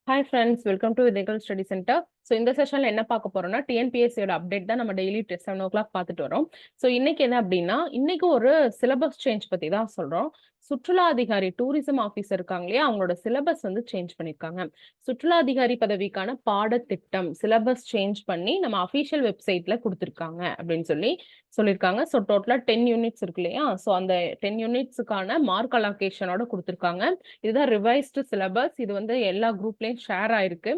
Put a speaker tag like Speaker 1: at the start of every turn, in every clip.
Speaker 1: Hi friends, welcome to Viதைகள் Study Center. So இந்த செஷன்ல என்ன பார்க்க போறோம்னா டிஎன்பிஎஸ்சியோட அப்டேட் தான் நம்ம டெய்லி 7 o'clock பார்த்துட்டு வரோம். ஸோ இன்னைக்கு என்ன அப்படின்னா இன்னைக்கு ஒரு சிலபஸ் சேஞ்ச் பத்தி தான் சொல்றோம். சுற்றுலா அதிகாரி டூரிசம் ஆஃபீஸர் இருக்காங்க இல்லையா, அவங்களோட சிலபஸ் வந்து சேஞ்ச் பண்ணியிருக்காங்க. சுற்றுலா அதிகாரி பதவிக்கான பாடத்திட்டம் சிலபஸ் சேஞ்ச் பண்ணி நம்ம அஃபீஷியல் வெப்சைட்ல கொடுத்துருக்காங்க அப்படின்னு சொல்லியிருக்காங்க. ஸோ டோட்டலா 10 யூனிட்ஸ் இருக்கு இல்லையா, ஸோ அந்த 10 யூனிட்ஸுக்கான மார்க் அலோகேஷனோட கொடுத்துருக்காங்க. இதுதான் ரிவைஸ்டு சிலபஸ். இது வந்து எல்லா குரூப்லயும் ஷேர் ஆயிருக்கு.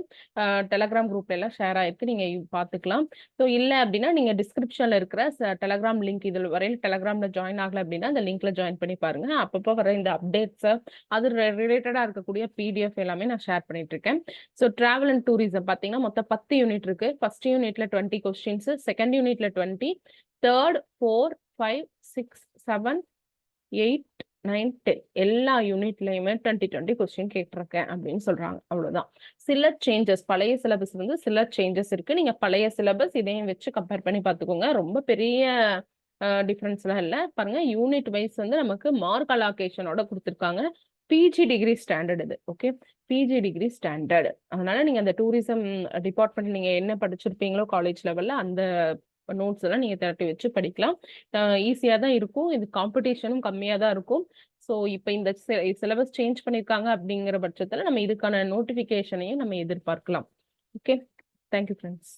Speaker 1: டெலகிராம் குரூப்ல எல்லாம் ஷேர் ஆயிருக்கு, நீங்க பாத்துக்கலாம். ஸோ இல்ல அப்படின்னா நீங்க டிஸ்கிரிப்ஷன்ல இருக்கிற டெலகிராம் லிங்க், இதுல வரையில டெலகிராம்ல ஜாயின் ஆகல அப்படின்னா அந்த லிங்க்ல ஜாயின் பண்ணி பாருங்க. அப்பப்போ வர இந்த அப்டேட்ஸ் அது ரிலேட்டடா இருக்கக்கூடிய பிடிஎஃப் எல்லாமே நான் ஷேர் பண்ணிட்டு இருக்கேன். ஸோ டிராவல் அண்ட் டூரிசம் பாத்தீங்கன்னா மொத்தம் 10 யூனிட் இருக்கு. ஃபர்ஸ்ட் யூனிட்ல 20 கொஸ்டின்ஸ், செகண்ட் யூனிட்ல 20, தேர்ட் 4, 5, 6, 7, 8, 9, 10 எல்லா யூனிட்லயுமே 20 கொஸ்டின் கேட்டிருக்கேன் அப்படின்னு சொல்றாங்க. அவ்வளவுதான். சில சேஞ்சஸ், பழைய சிலபஸ் வந்து சில சேஞ்சஸ் இருக்கு. நீங்க பழைய சிலபஸ் இதையும் வச்சு கம்பேர் பண்ணி பார்த்துக்கோங்க. ரொம்ப பெரிய டிஃபரன்ஸ் எல்லாம் இல்லை. பாருங்க, யூனிட் வைஸ் வந்து நமக்கு மார்க் அலோகேஷனோட கொடுத்துருக்காங்க. பிஜி டிகிரி ஸ்டாண்டர்ட் இது. Okay, PG degree standard. அதனால நீங்க அந்த டூரிசம் டிபார்ட்மெண்ட் நீங்க என்ன படிச்சிருப்பீங்களோ காலேஜ் லெவல்ல அந்த நோட்ஸ் எல்லாம் நீங்க திரட்டி வச்சு படிக்கலாம். ஈஸியா தான் இருக்கும். இது காம்படிஷனும் கம்மியா தான் இருக்கும். ஸோ இப்போ இந்த சிலபஸ் சேஞ்ச் பண்ணியிருக்காங்க அப்படிங்கிற பட்சத்துல நம்ம இதுக்கான நோட்டிபிகேஷனையும் நம்ம எதிர்பார்க்கலாம். Okay, thank you friends.